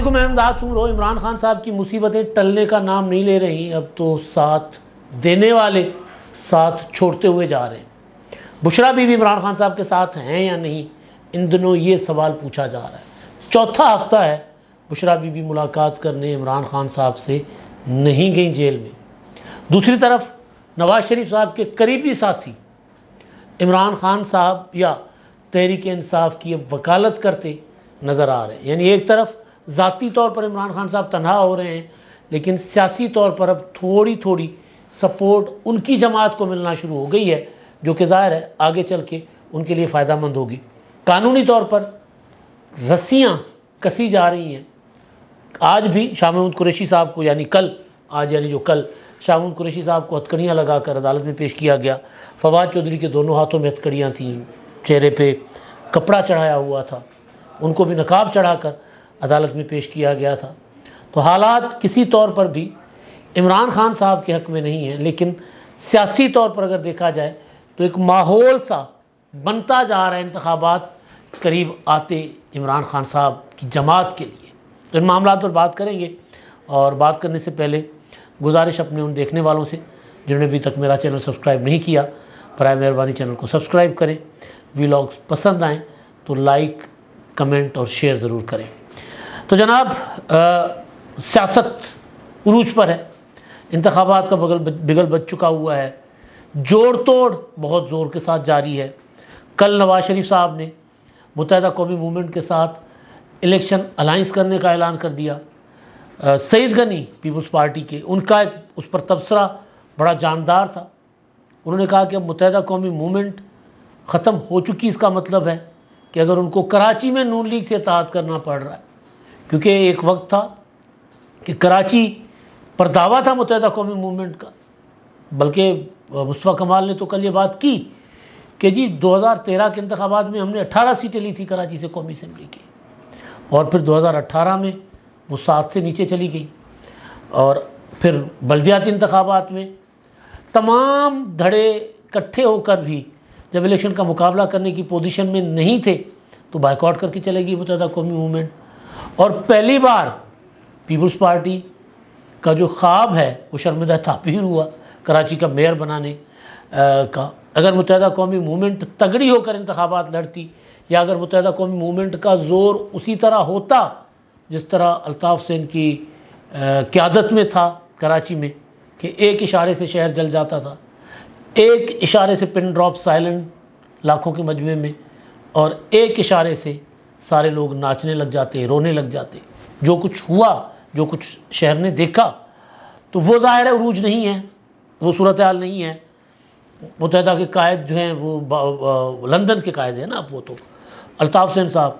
علیکم، میں امداد سن رہا ہوں۔ عمران خان صاحب کی مصیبتیں ٹلنے کا نام نہیں لے رہی، اب تو ساتھ دینے والے ساتھ چھوڑتے ہوئے جا رہے ہیں۔ بشرا بی بی عمران خان صاحب کے ساتھ ہیں یا نہیں، ان دنوں یہ سوال پوچھا جا رہا ہے۔ چوتھا ہفتہ ہے بشرا بی بی ملاقات کرنے عمران خان صاحب سے نہیں گئیں جیل میں۔ دوسری طرف نواز شریف صاحب کے قریبی ساتھی عمران خان صاحب یا تحریک انصاف کی اب وکالت کرتے نظر آ رہے ہیں۔ یعنی ایک طرف ذاتی طور پر عمران خان صاحب تنہا ہو رہے ہیں، لیکن سیاسی طور پر اب تھوڑی تھوڑی سپورٹ ان کی جماعت کو ملنا شروع ہو گئی ہے، جو کہ ظاہر ہے آگے چل کے ان کے لیے فائدہ مند ہوگی۔ قانونی طور پر رسیاں کسی جا رہی ہیں۔ آج بھی شاہ محمود قریشی صاحب کو، یعنی کل، آج یعنی جو کل، شاہ محمود قریشی صاحب کو ہتھکڑیاں لگا کر عدالت میں پیش کیا گیا۔ فواد چودھری کے دونوں ہاتھوں میں ہتھکڑیاں تھیں، چہرے پہ کپڑا چڑھایا ہوا تھا، ان کو بھی نقاب چڑھا کر عدالت میں پیش کیا گیا تھا۔ تو حالات کسی طور پر بھی عمران خان صاحب کے حق میں نہیں ہیں، لیکن سیاسی طور پر اگر دیکھا جائے تو ایک ماحول سا بنتا جا رہا ہے انتخابات قریب آتے عمران خان صاحب کی جماعت کے لیے۔ تو ان معاملات پر بات کریں گے، اور بات کرنے سے پہلے گزارش اپنے ان دیکھنے والوں سے جنہوں نے ابھی تک میرا چینل سبسکرائب نہیں کیا، برائے مہربانی چینل کو سبسکرائب کریں۔ ویلاگز پسند آئیں تو لائک، کمنٹ اور شیئر ضرور کریں۔ تو جناب، سیاست عروج پر ہے، انتخابات کا بگل بج چکا ہوا ہے، جوڑ توڑ بہت زور کے ساتھ جاری ہے۔ کل نواز شریف صاحب نے متحدہ قومی موومنٹ کے ساتھ الیکشن الائنس کرنے کا اعلان کر دیا۔ سعید غنی پیپلز پارٹی کے، ان کا اس پر تبصرہ بڑا جاندار تھا۔ انہوں نے کہا کہ اب متحدہ قومی موومنٹ ختم ہو چکی، اس کا مطلب ہے کہ اگر ان کو کراچی میں نون لیگ سے اتحاد کرنا پڑ رہا ہے، کیونکہ ایک وقت تھا کہ کراچی پر دعویٰ تھا متحدہ قومی موومنٹ کا، بلکہ مصطفیٰ کمال نے تو کل یہ بات کی کہ جی 2013 کے انتخابات میں ہم نے 18 سیٹیں لی تھی کراچی سے قومی اسمبلی کی، اور پھر 2018 میں وہ 7 سے نیچے چلی گئی، اور پھر بلدیاتی انتخابات میں تمام دھڑے اکٹھے ہو کر بھی جب الیکشن کا مقابلہ کرنے کی پوزیشن میں نہیں تھے تو بائیکاٹ کر کے چلے گی متحدہ قومی موومنٹ۔ اور پہلی بار پیپلز پارٹی کا جو خواب ہے وہ شرمندہ تعبیر ہوا کراچی کا میئر بنانے کا۔ اگر متحدہ قومی موومنٹ تگڑی ہو کر انتخابات لڑتی، یا اگر متحدہ قومی موومنٹ کا زور اسی طرح ہوتا جس طرح الطاف حسین کی قیادت میں تھا کراچی میں، کہ ایک اشارے سے شہر جل جاتا تھا، ایک اشارے سے پن ڈراپ سائلنٹ لاکھوں کے مجمع میں، اور ایک اشارے سے سارے لوگ ناچنے لگ جاتے، رونے لگ جاتے، جو کچھ ہوا، جو کچھ شہر نے دیکھا، تو وہ ظاہر ہے عروج نہیں ہے، وہ صورتحال نہیں ہے۔ متحدہ کے قائد جو ہیں وہ لندن کے قائد ہیں نا، اب وہ تو الطاف حسین صاحب،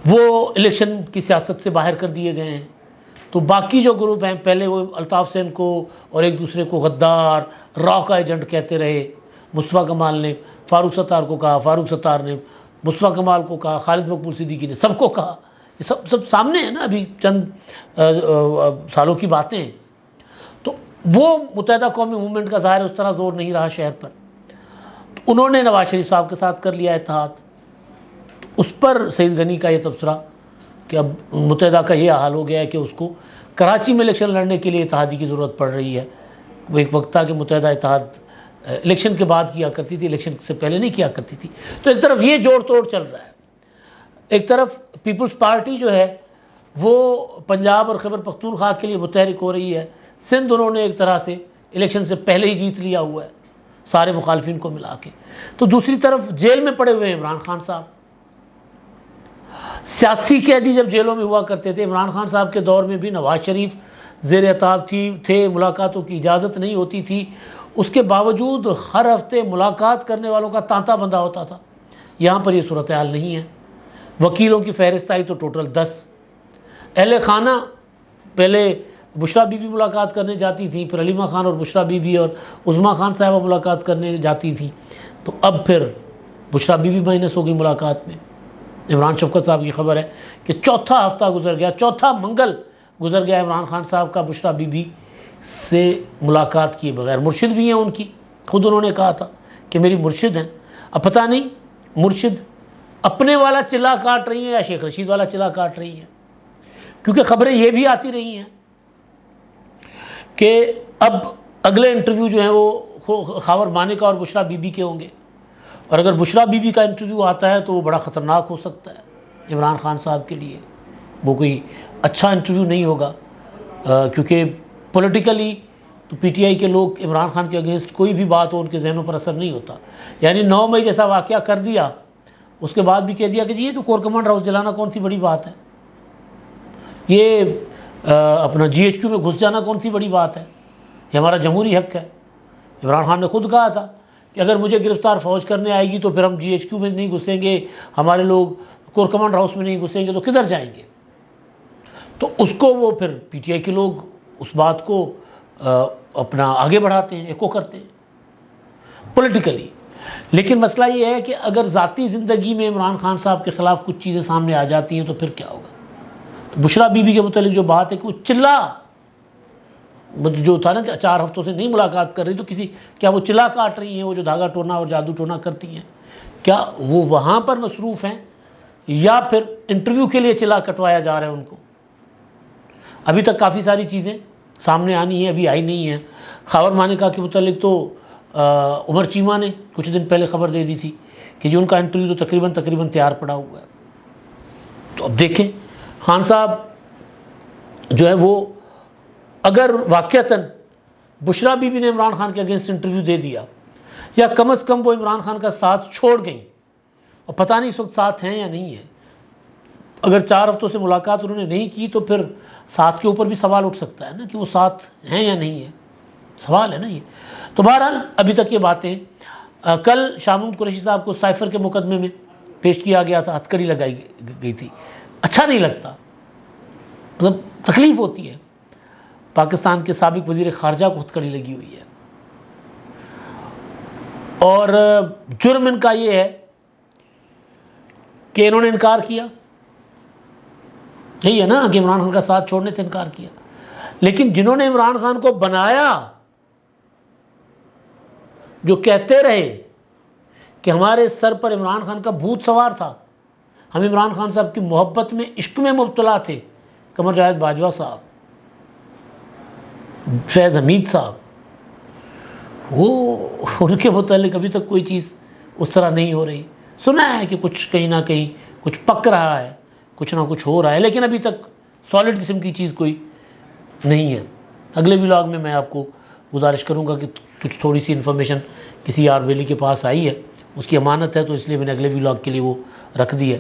وہ الیکشن کی سیاست سے باہر کر دیے گئے ہیں۔ تو باقی جو گروپ ہیں، پہلے وہ الطاف حسین کو اور ایک دوسرے کو غدار، را کا ایجنٹ کہتے رہے۔ مصطفیٰ کمال نے فاروق ستار کو کہا، فاروق ستار نے مصطفیٰ کمال کو کہا، خالد مقبول صدیقی نے سب کو کہا۔ یہ سب سامنے ہے نا، ابھی چند سالوں کی باتیں ہیں۔ تو وہ متحدہ قومی موومنٹ کا ظاہر اس طرح زور نہیں رہا شہر پر، تو انہوں نے نواز شریف صاحب کے ساتھ کر لیا اتحاد۔ اس پر سعید غنی کا یہ تبصرہ کہ اب متحدہ کا یہ حال ہو گیا ہے کہ اس کو کراچی میں الیکشن لڑنے کے لیے اتحادی کی ضرورت پڑ رہی ہے۔ وہ ایک وقت تھا کہ متحدہ اتحاد الیکشن کے بعد کیا کرتی تھی، الیکشن سے پہلے نہیں کیا کرتی تھی۔ تو ایک طرف یہ جوڑ توڑ چل رہا ہے، ایک طرف پیپلز پارٹی جو ہے وہ پنجاب اور خیبر پختونخوا کے لیے متحرک ہو رہی ہے۔ سندھ انہوں نے ایک طرح سے الیکشن سے پہلے ہی جیت لیا ہوا ہے سارے مخالفین کو ملا کے۔ تو دوسری طرف جیل میں پڑے ہوئے ہیں عمران خان صاحب۔ سیاسی قیدی جب جیلوں میں ہوا کرتے تھے، عمران خان صاحب کے دور میں بھی نواز شریف زیر اعتاب تھے، ملاقاتوں کی اجازت نہیں ہوتی تھی، اس کے باوجود ہر ہفتے ملاقات کرنے والوں کا تانتا بندہ ہوتا تھا۔ یہاں پر یہ صورتحال نہیں ہے۔ وکیلوں کی فہرست آئی تو ٹوٹل 10۔ اہل خانہ پہلے بشرا بی بی ملاقات کرنے جاتی تھیں، پھر علیمہ خان اور بشرا بی بی اور عظمیٰ خان صاحبہ ملاقات کرنے جاتی تھیں، تو اب پھر بشرا بی بی مائنس ہو گئی ملاقات میں۔ عمران شفقت صاحب کی خبر ہے کہ چوتھا ہفتہ گزر گیا، چوتھا منگل گزر گیا عمران خان صاحب کا بشرا بی بی سے ملاقات کیے بغیر۔ مرشد بھی ہیں ان کی، خود انہوں نے کہا تھا کہ میری مرشد ہیں۔ اب پتہ نہیں مرشد اپنے والا چلا کاٹ رہی ہیں یا شیخ رشید والا چلا کاٹ رہی ہیں۔ کیونکہ خبریں یہ بھی آتی رہی ہیں کہ اب اگلے انٹرویو جو ہیں وہ خاور مانیکا اور بشرا بی بی کے ہوں گے، اور اگر بشرا بی بی کا انٹرویو آتا ہے تو وہ بڑا خطرناک ہو سکتا ہے عمران خان صاحب کے لیے. وہ کوئی اچھا انٹرویو نہیں ہوگا، کیونکہ پولیٹیکلی تو پی ٹی آئی کے لوگ عمران خان کے اگینسٹ کوئی بھی بات ہو ان کے ذہنوں پر اثر نہیں ہوتا. یعنی 9 مئی جیسا واقعہ کر دیا، اس کے بعد بھی کہہ دیا کہ جی یہ تو کور کمانڈر ہاؤس جلانا کون سی بڑی بات ہے، یہ اپنا جی ایچ کیو میں گھس جانا کون سی بڑی بات ہے، یہ ہمارا جمہوری حق ہے. عمران خان نے خود کہا تھا کہ اگر مجھے گرفتار فوج کرنے آئے گی تو پھر ہم جی ایچ کیو میں نہیں گھسیں گے، ہمارے لوگ کور کمانڈر ہاؤس میں نہیں گھسیں گے تو کدھر جائیں گے. تو اس کو وہ پھر پی ٹی آئی کے لوگ اس بات کو اپنا آگے بڑھاتے ہیں، ایکو کرتے ہیں پولیٹیکلی. لیکن مسئلہ یہ ہے کہ اگر ذاتی زندگی میں عمران خان صاحب کے خلاف کچھ چیزیں سامنے آ جاتی ہیں تو پھر کیا ہوگا. تو بشرا بی بی کے متعلق جو بات ہے کہ وہ جو تھا نا کہ 4 ہفتوں سے نہیں ملاقات کر رہی، تو کیا وہ چلا کاٹ رہی ہیں، وہ جو دھاگا ٹونا اور جادو ٹونا کرتی ہیں، کیا وہ وہاں پر مصروف ہیں یا پھر انٹرویو کے لیے چلا کٹوایا جا رہا ہے ان کو. ابھی تک کافی ساری چیزیں سامنے آنی ہیں، ابھی آئی نہیں ہیں. خاور مانیکا کے متعلق تو عمر چیمہ نے کچھ دن پہلے خبر دے دی تھی کہ جو ان کا انٹرویو تو تقریباً تیار پڑا ہوا ہے. تو اب دیکھیں خان صاحب جو ہے وہ اگر واقعتاً بشرا بی بی نے عمران خان کے اگینسٹ انٹرویو دے دیا، یا کم از کم وہ عمران خان کا ساتھ چھوڑ گئیں، اور پتہ نہیں اس وقت ساتھ ہیں یا نہیں ہیں. اگر 4 ہفتوں سے ملاقات انہوں نے نہیں کی تو پھر ساتھ کے اوپر بھی سوال اٹھ سکتا ہے نا کہ وہ ساتھ ہیں یا نہیں ہے، سوال ہے نا یہ. تو بہرحال ابھی تک یہ باتیں. کل شاہ محمود قریشی صاحب کو سائفر کے مقدمے میں پیش کیا گیا تھا، ہتھکڑی لگائی گئی تھی. اچھا نہیں لگتا، مطلب تکلیف ہوتی ہے. پاکستان کے سابق وزیر خارجہ کو ہتھکڑی لگی ہوئی ہے، اور جرم ان کا یہ ہے کہ انہوں نے انکار کیا. یہی ہے نا کہ عمران خان کا ساتھ چھوڑنے سے انکار کیا. لیکن جنہوں نے عمران خان کو بنایا، جو کہتے رہے کہ ہمارے سر پر عمران خان کا بھوت سوار تھا، ہم عمران خان صاحب کی محبت میں، عشق میں مبتلا تھے، قمر جاوید باجوہ صاحب، فیض حمید صاحب، وہ ان کے متعلق ابھی تک کوئی چیز اس طرح نہیں ہو رہی. سنا ہے کہ کچھ کہیں نہ کہیں کچھ پک رہا ہے، کچھ نہ کچھ ہو رہا ہے، لیکن ابھی تک سالڈ قسم کی چیز کوئی نہیں ہے. اگلے ولاگ میں آپ کو گزارش کروں گا کہ کچھ تھوڑی سی انفارمیشن کسی آر ویلی کے پاس آئی ہے، اس کی امانت ہے، تو اس لیے میں نے اگلے ولاگ کے لیے وہ رکھ دی ہے.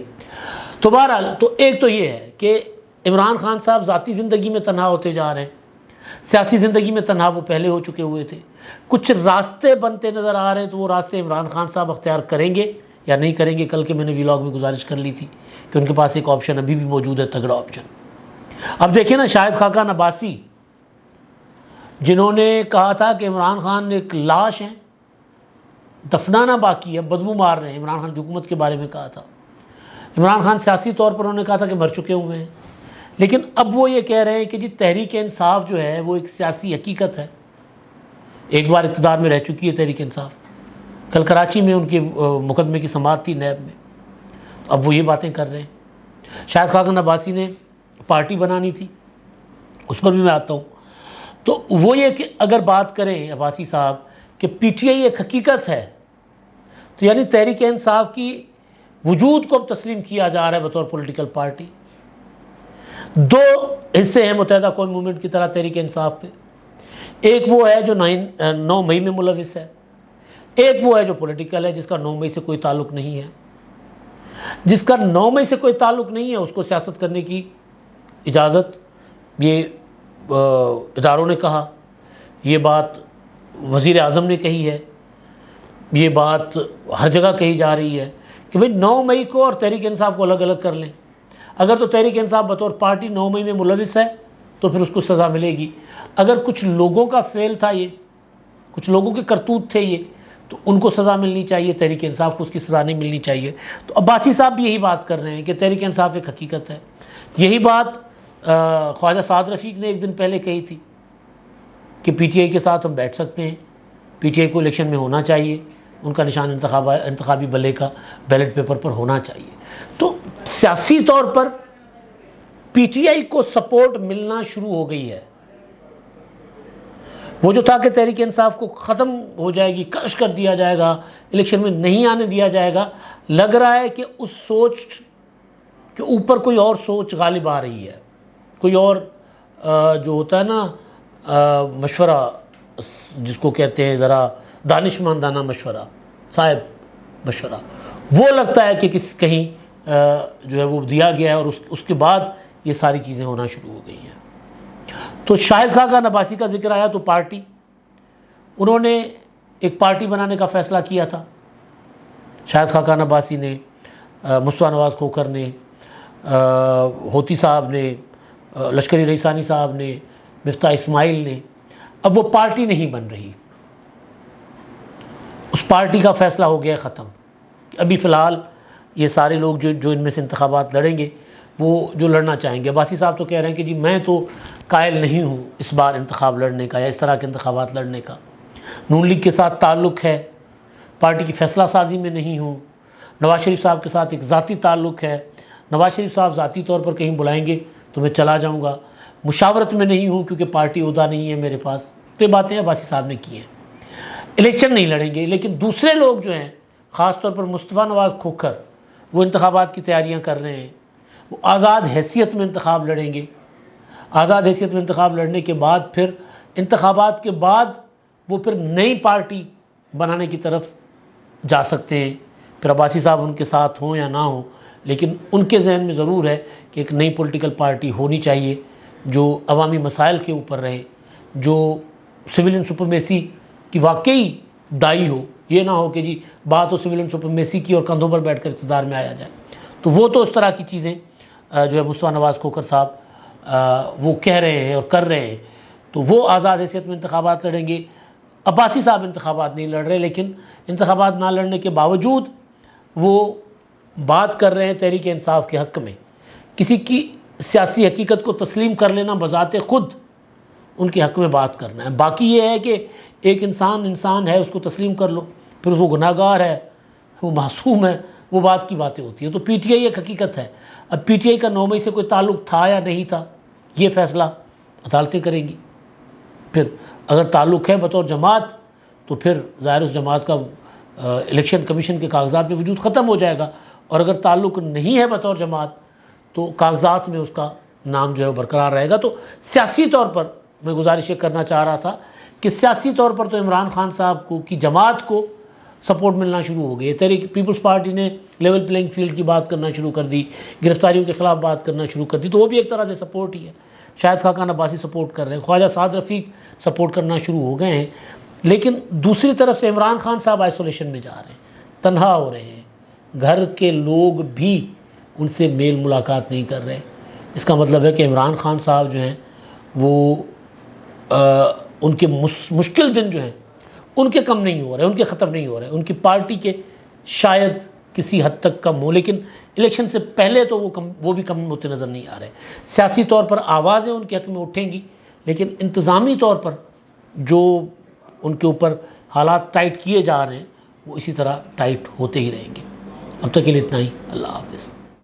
تو بہرحال تو ایک تو یہ ہے کہ عمران خان صاحب ذاتی زندگی میں تنہا ہوتے جا رہے ہیں، سیاسی زندگی میں تنہا وہ پہلے ہو چکے ہوئے تھے. کچھ راستے بنتے نظر آ رہے ہیں، تو وہ راستے عمران خان صاحب اختیار کریں گے یا نہیں کریں گے. کل کے میں نے ولاگ میں گزارش کر لی تھی کہ ان کے پاس ایک آپشن ابھی بھی موجود ہے، تگڑا آپشن. اب دیکھیں نا، شاہد خاقان عباسی جنہوں نے کہا تھا کہ عمران خان ایک لاش ہیں، دفنانا باقی ہے، بدبو مار رہے ہیں، عمران خان کی حکومت کے بارے میں کہا تھا. عمران خان سیاسی طور پر انہوں نے کہا تھا کہ مر چکے ہوئے ہیں، لیکن اب وہ یہ کہہ رہے ہیں کہ جی تحریک انصاف جو ہے وہ ایک سیاسی حقیقت ہے، ایک بار اقتدار میں رہ چکی ہے تحریک انصاف. کل کراچی میں ان کے مقدمے کی سماعت تھی نیب میں، اب وہ یہ باتیں کر رہے ہیں. شاہد خاقان عباسی نے پارٹی بنانی تھی، اس پر بھی میں آتا ہوں. تو وہ یہ کہ اگر بات کریں عباسی صاحب کہ پی ٹی آئی ایک حقیقت ہے، تو یعنی تحریک انصاف کی وجود کو اب تسلیم کیا جا رہا ہے بطور پولیٹیکل پارٹی. 2 حصے ہیں متحدہ قومی موومنٹ کی طرح تحریک انصاف پہ. ایک وہ ہے جو 9 مئی میں ملوث ہے، ایک وہ ہے جو پولیٹیکل ہے، جس کا 9 مئی سے کوئی تعلق نہیں ہے. جس کا 9 مئی سے کوئی تعلق نہیں ہے اس کو سیاست کرنے کی اجازت یہ اداروں نے کہا، یہ بات وزیر اعظم نے کہی ہے، یہ بات ہر جگہ کہی جا رہی ہے کہ بھئی 9 مئی کو اور تحریک انصاف کو الگ الگ کر لیں. اگر تو تحریک انصاف بطور پارٹی 9 مئی میں ملوث ہے تو پھر اس کو سزا ملے گی. اگر کچھ لوگوں کا فعل تھا، یہ کچھ لوگوں کے کرتوت تھے، یہ تو ان کو سزا ملنی چاہیے، تحریک انصاف کو اس کی سزا نہیں ملنی چاہیے. تو عباسی صاحب بھی یہی بات کر رہے ہیں کہ تحریک انصاف ایک حقیقت ہے. یہی بات خواجہ سعد رفیق نے ایک دن پہلے کہی تھی کہ پی ٹی آئی کے ساتھ ہم بیٹھ سکتے ہیں، پی ٹی آئی کو الیکشن میں ہونا چاہیے، ان کا نشان انتخابی بلے کا بیلٹ پیپر پر ہونا چاہیے. تو سیاسی طور پر پی ٹی آئی کو سپورٹ ملنا شروع ہو گئی ہے. وہ جو تھا کہ تحریک انصاف کو ختم ہو جائے گی، کرش کر دیا جائے گا، الیکشن میں نہیں آنے دیا جائے گا، لگ رہا ہے کہ اس سوچ کے اوپر کوئی اور سوچ غالب آ رہی ہے. کوئی اور جو ہوتا ہے نا مشورہ، جس کو کہتے ہیں ذرا دانشمندانہ مشورہ، صاحب مشورہ، وہ لگتا ہے کہ کہیں جو ہے وہ دیا گیا ہے، اور اس کے بعد یہ ساری چیزیں ہونا شروع ہو گئی ہیں. تو شاہد خاقان عباسی کا ذکر آیا تو پارٹی، انہوں نے ایک پارٹی بنانے کا فیصلہ کیا تھا. شاہد خاقان عباسی نے، مصطفیٰ نواز کھوکھر نے، ہوتی صاحب نے، لشکری رئیسانی صاحب نے، مفتاح اسماعیل نے. اب وہ پارٹی نہیں بن رہی. اس پارٹی کا فیصلہ ہو گیا ختم. ابھی فی الحال یہ سارے لوگ جو ان میں سے انتخابات لڑیں گے، وہ جو لڑنا چاہیں گے. عباسی صاحب تو کہہ رہے ہیں کہ جی میں تو قائل نہیں ہوں اس بار انتخاب لڑنے کا یا اس طرح کے انتخابات لڑنے کا. نون لیگ کے ساتھ تعلق ہے، پارٹی کی فیصلہ سازی میں نہیں ہوں. نواز شریف صاحب کے ساتھ ایک ذاتی تعلق ہے، نواز شریف صاحب ذاتی طور پر کہیں بلائیں گے تو میں چلا جاؤں گا. مشاورت میں نہیں ہوں کیونکہ پارٹی عہدہ نہیں ہے میرے پاس. تو یہ باتیں عباسی صاحب نے کی ہیں. الیکشن نہیں لڑیں گے. لیکن دوسرے لوگ جو ہیں، خاص طور پر مصطفیٰ نواز کھوکھر، وہ انتخابات کی تیاریاں کر رہے ہیں. وہ آزاد حیثیت میں انتخاب لڑیں گے. آزاد حیثیت میں انتخاب لڑنے کے بعد پھر انتخابات کے بعد وہ پھر نئی پارٹی بنانے کی طرف جا سکتے ہیں. پھر عباسی صاحب ان کے ساتھ ہوں یا نہ ہوں، لیکن ان کے ذہن میں ضرور ہے کہ ایک نئی پولیٹیکل پارٹی ہونی چاہیے جو عوامی مسائل کے اوپر رہے، جو سویلین سپریمیسی کی واقعی دائی ہو. یہ نہ ہو کہ جی بات ہو سویلین سپریمیسی کی اور کندھوں پر بیٹھ کر اقتدار میں آیا جائے. تو وہ تو اس طرح کی چیزیں جو ہے مصطفیٰ نواز کھوکھر صاحب وہ کہہ رہے ہیں اور کر رہے ہیں. تو وہ آزاد حیثیت میں انتخابات لڑیں گے. عباسی صاحب انتخابات نہیں لڑ رہے، لیکن انتخابات نہ لڑنے کے باوجود وہ بات کر رہے ہیں تحریک انصاف کے حق میں. کسی کی سیاسی حقیقت کو تسلیم کر لینا بذات خود ان کے حق میں بات کرنا ہے. باقی یہ ہے کہ ایک انسان ہے، اس کو تسلیم کر لو، پھر وہ گناہ گار ہے، وہ معصوم ہے، وہ بات کی باتیں ہوتی ہیں. تو پی ٹی آئی ایک حقیقت ہے. اب پی ٹی آئی کا 9 مئی سے کوئی تعلق تھا یا نہیں تھا، یہ فیصلہ عدالتیں کریں گی. پھر اگر تعلق ہے بطور جماعت تو پھر ظاہر اس جماعت کا الیکشن کمیشن کے کاغذات میں وجود ختم ہو جائے گا. اور اگر تعلق نہیں ہے بطور جماعت تو کاغذات میں اس کا نام جو ہے برقرار رہے گا. تو سیاسی طور پر میں گزارش یہ کرنا چاہ رہا تھا کہ سیاسی طور پر تو عمران خان صاحب کو کی جماعت کو سپورٹ ملنا شروع ہو گئی. تحریک پیپلز پارٹی نے لیول پلینگ فیلڈ کی بات کرنا شروع کر دی، گرفتاریوں کے خلاف بات کرنا شروع کر دی. تو وہ بھی ایک طرح سے سپورٹ ہی ہے. شاہد خاقان عباسی سپورٹ کر رہے ہیں، خواجہ سعد رفیق سپورٹ کرنا شروع ہو گئے ہیں. لیکن دوسری طرف سے عمران خان صاحب آئسولیشن میں جا رہے ہیں، تنہا ہو رہے ہیں. گھر کے لوگ بھی ان سے میل ملاقات نہیں کر رہے. اس کا مطلب ہے کہ عمران خان صاحب جو ہیں وہ ان کے مشکل دن جو ہیں ان کے کم نہیں ہو رہے، ان کے ختم نہیں ہو رہے. ان کی پارٹی کے شاید کسی حد تک کم ہو، لیکن الیکشن سے پہلے تو وہ بھی کم ہوتے نظر نہیں آ رہے. سیاسی طور پر آوازیں ان کے حق میں اٹھیں گی، لیکن انتظامی طور پر جو ان کے اوپر حالات ٹائٹ کیے جا رہے ہیں وہ اسی طرح ٹائٹ ہوتے ہی رہیں گے. اب تک کے لیے اتنا ہی. اللہ حافظ.